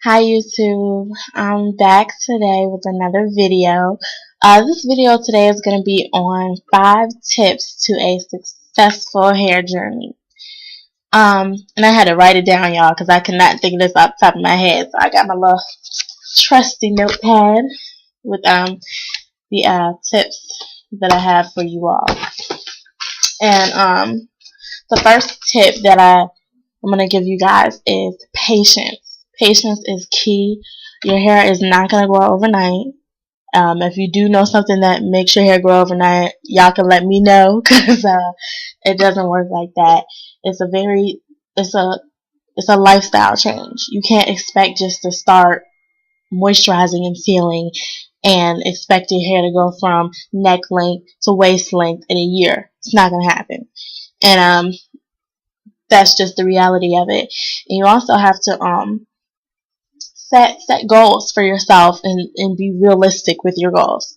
Hi YouTube, I'm back today with another video. This video today is going to be on 5 tips to a successful hair journey. And I had to write it down, y'all, because I could not think of this off the top of my head. So I got my little trusty notepad with the tips that I have for you all. And the first tip that I'm going to give you guys is patience. Patience is key. Your hair is not going to grow overnight. If you do know something that makes your hair grow overnight, y'all can let me know because it doesn't work like that. It's a lifestyle change. You can't expect just to start moisturizing and sealing and expect your hair to go from neck length to waist length in a year. It's not going to happen. And that's just the reality of it. And you also have to set goals for yourself and be realistic with your goals.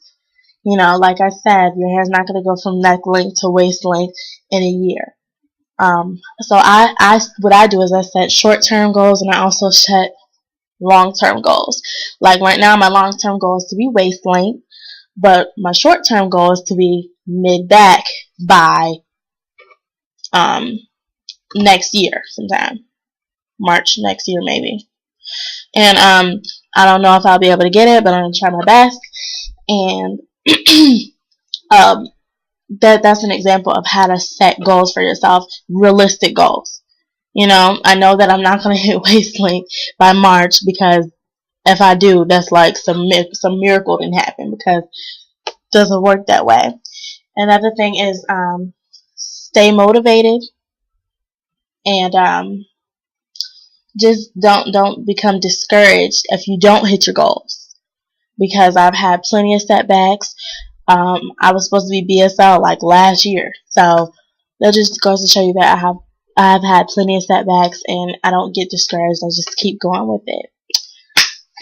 You know, like I said, your hair's not going to go from neck length to waist length in a year. So what I do is I set short-term goals and I also set long-term goals. Like right now, my long-term goal is to be waist length, but my short-term goal is to be mid-back by next year sometime. March next year maybe. And I don't know if I'll be able to get it, but I'm gonna try my best. And that's an example of how to set goals for yourself, realistic goals. You know, I know that I'm not gonna hit waist length by March because if I do, that's like some miracle didn't happen because it doesn't work that way. Another thing is stay motivated and just don't become discouraged if you don't hit your goals, because I've had plenty of setbacks. I was supposed to be BSL like last year, so that just goes to show you that I've had plenty of setbacks and I don't get discouraged. I just keep going with it.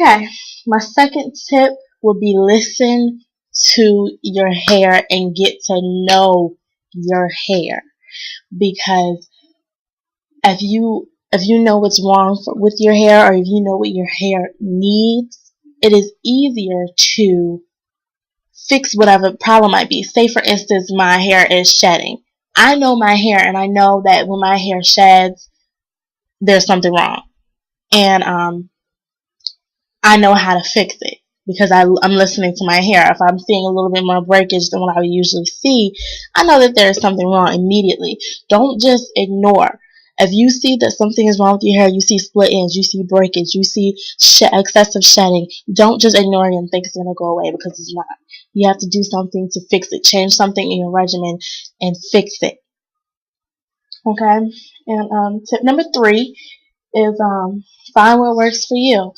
Okay, my second tip will be listen to your hair and get to know your hair, because if you know what's wrong with your hair, or if you know what your hair needs, it is easier to fix whatever problem might be. Say for instance, my hair is shedding. I know my hair, and I know that when my hair sheds, there's something wrong, and I know how to fix it because I'm listening to my hair. If I'm seeing a little bit more breakage than what I would usually see, I know that there is something wrong immediately. Don't just ignore. If you see that something is wrong with your hair, you see split ends, you see breakage, you see excessive shedding, don't just ignore it and think it's going to go away, because it's not. You have to do something to fix it. Change something in your regimen and fix it. Okay? And tip number 3 is find what works for you.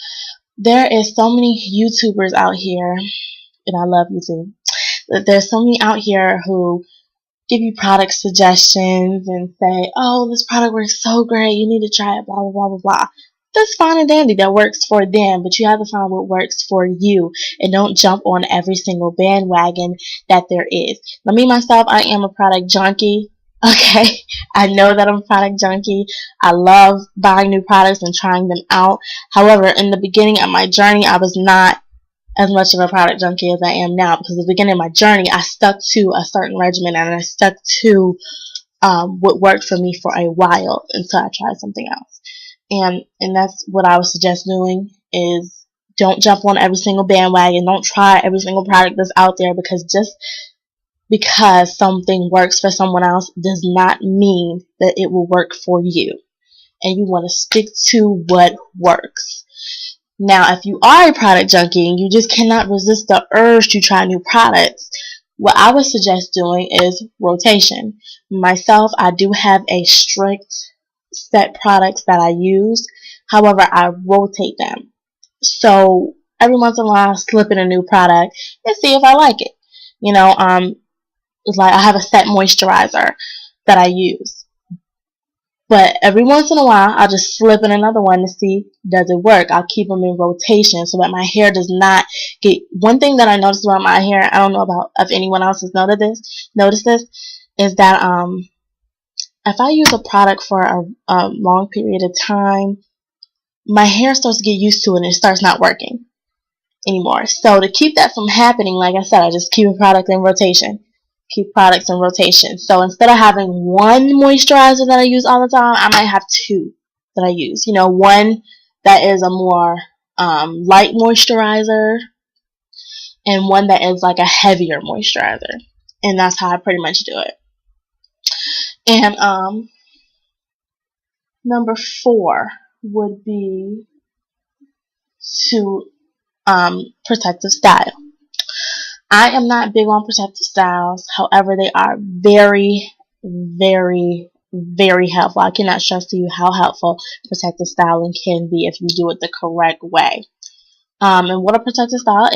There is so many YouTubers out here, and I love YouTube. There's so many out here who give you product suggestions and say, oh, this product works so great, you need to try it, blah, blah, blah, blah, blah. That's fine and dandy. That works for them, but you have to find what works for you, and don't jump on every single bandwagon that there is. Now, me, myself, I am a product junkie. Okay, I know that I'm a product junkie. I love buying new products and trying them out. However, in the beginning of my journey, I was not as much of a product junkie as I am now, because at the beginning of my journey, I stuck to a certain regimen and I stuck to what worked for me for a while until I tried something else. And that's what I would suggest doing, is don't jump on every single bandwagon. Don't try every single product that's out there, because just because something works for someone else does not mean that it will work for you. And you want to stick to what works. Now, if you are a product junkie and you just cannot resist the urge to try new products, what I would suggest doing is rotation. Myself, I do have a strict set products that I use. However, I rotate them. So every once in a while, I'll slip in a new product and see if I like it. You know, it's like I have a set moisturizer that I use. But every once in a while, I'll just slip in another one to see, does it work. I'll keep them in rotation so that my hair does not get... One thing that I noticed about my hair, I don't know about if anyone else has noticed this, is that if I use a product for a long period of time, my hair starts to get used to it and it starts not working anymore. So to keep that from happening, like I said, I just keep a product in rotation. Keep products in rotation. So instead of having one moisturizer that I use all the time, I might have two that I use. One that is a more light moisturizer and one that is like a heavier moisturizer. And that's how I pretty much do it. And number 4 would be to protective style. I am not big on protective styles. However, they are very, very, very helpful. I cannot stress to you how helpful protective styling can be if you do it the correct way. And what a protective style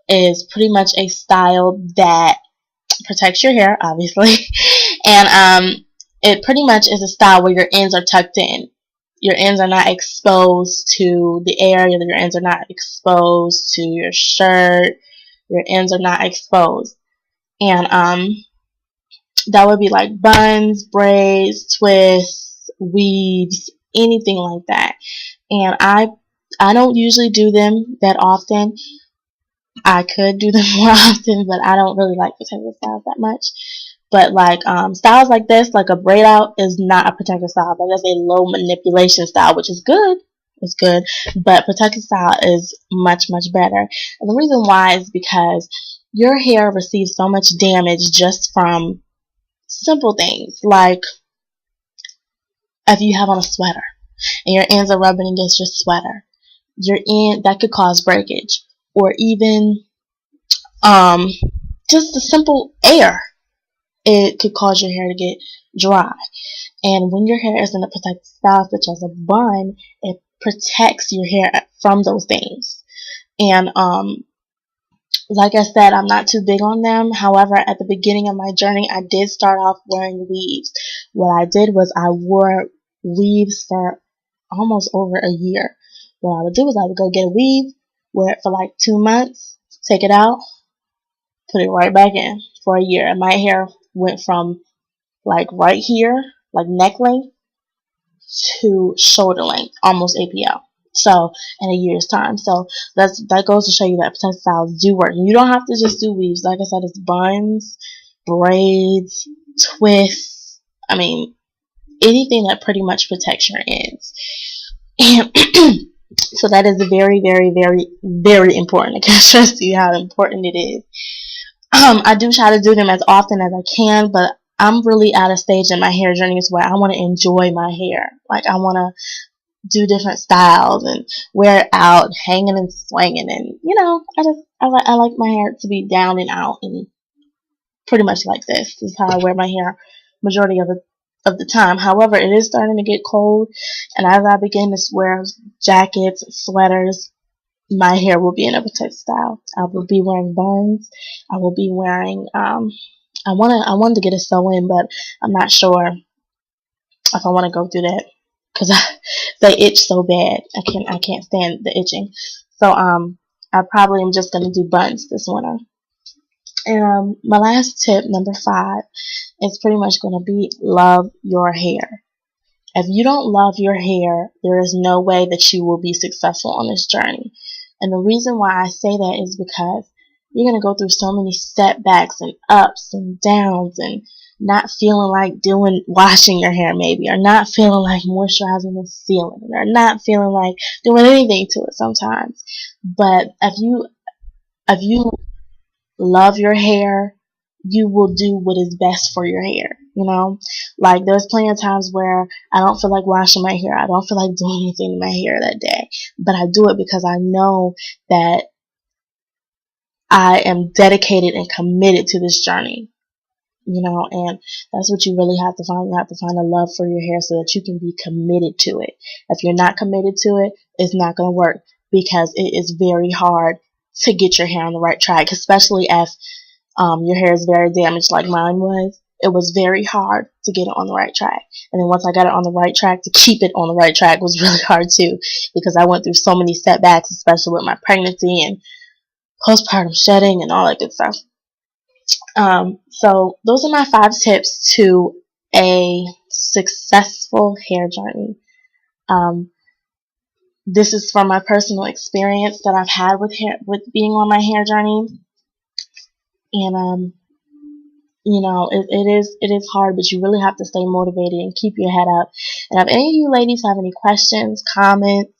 is pretty much a style that protects your hair, obviously, and it pretty much is a style where your ends are tucked in. Your ends are not exposed to the air. Your ends are not exposed to your shirt. Your ends are not exposed. And that would be like buns, braids, twists, weaves, anything like that. And I don't usually do them that often. I could do them more often, but I don't really like protective styles that much. But like styles like this, like a braid out, is not a protective style. But that's a low manipulation style, which is good. It's good, but protective style is much, much better. And the reason why is because your hair receives so much damage just from simple things, like if you have on a sweater and your ends are rubbing against your sweater, your end that could cause breakage, or even just the simple air, it could cause your hair to get dry. And when your hair is in a protective style such as a bun, it protects your hair from those things. And like I said, I'm not too big on them. However, at the beginning of my journey, I did start off wearing weaves. What I did was I wore weaves for almost over a year. What I would do is I would go get a weave, wear it for like 2 months, take it out, put it right back in for a year. And my hair went from like right here, like neck length, to shoulder length, almost APL. So in a year's time. So that goes to show you that protective styles do work. And you don't have to just do weaves. Like I said, it's buns, braids, twists. I mean, anything that pretty much protects your ends. And so that is very, very, very, very important. I can't stress to you how important it is. I do try to do them as often as I can, but I'm really at a stage in my hair journey where I want to enjoy my hair. Like I want to do different styles and wear it out, hanging and swinging, and I like my hair to be down and out and pretty much like this. This is how I wear my hair majority of the time. However, it is starting to get cold, and as I begin to wear jackets, sweaters, my hair will be in a protective style. I will be wearing buns. I will be wearing I wanted to get a sew-in, but I'm not sure if I want to go through that because they itch so bad. I can't stand the itching. So I probably am just gonna do buns this winter. And my last tip, number 5, is pretty much gonna be love your hair. If you don't love your hair, there is no way that you will be successful on this journey. And the reason why I say that is because you're going to go through so many setbacks and ups and downs and not feeling like washing your hair maybe, or not feeling like moisturizing and sealing, or not feeling like doing anything to it sometimes. But if you love your hair, you will do what is best for your hair. Like there's plenty of times where I don't feel like washing my hair. I don't feel like doing anything to my hair that day, but I do it because I know that I am dedicated and committed to this journey. And that's what you really have to find. You have to find a love for your hair so that you can be committed to it. If you're not committed to it, it's not going to work, because it is very hard to get your hair on the right track, especially if your hair is very damaged like mine was. It was very hard to get it on the right track. And then once I got it on the right track, to keep it on the right track was really hard too, because I went through so many setbacks, especially with my pregnancy and postpartum shedding and all that good stuff. So those are my 5 tips to a successful hair journey. This is from my personal experience that I've had with hair, with being on my hair journey. And it is hard, but you really have to stay motivated and keep your head up. And if any of you ladies have any questions, comments,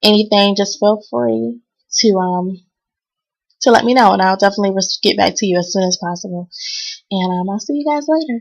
anything, just feel free to let me know, and I'll definitely get back to you as soon as possible. And I'll see you guys later.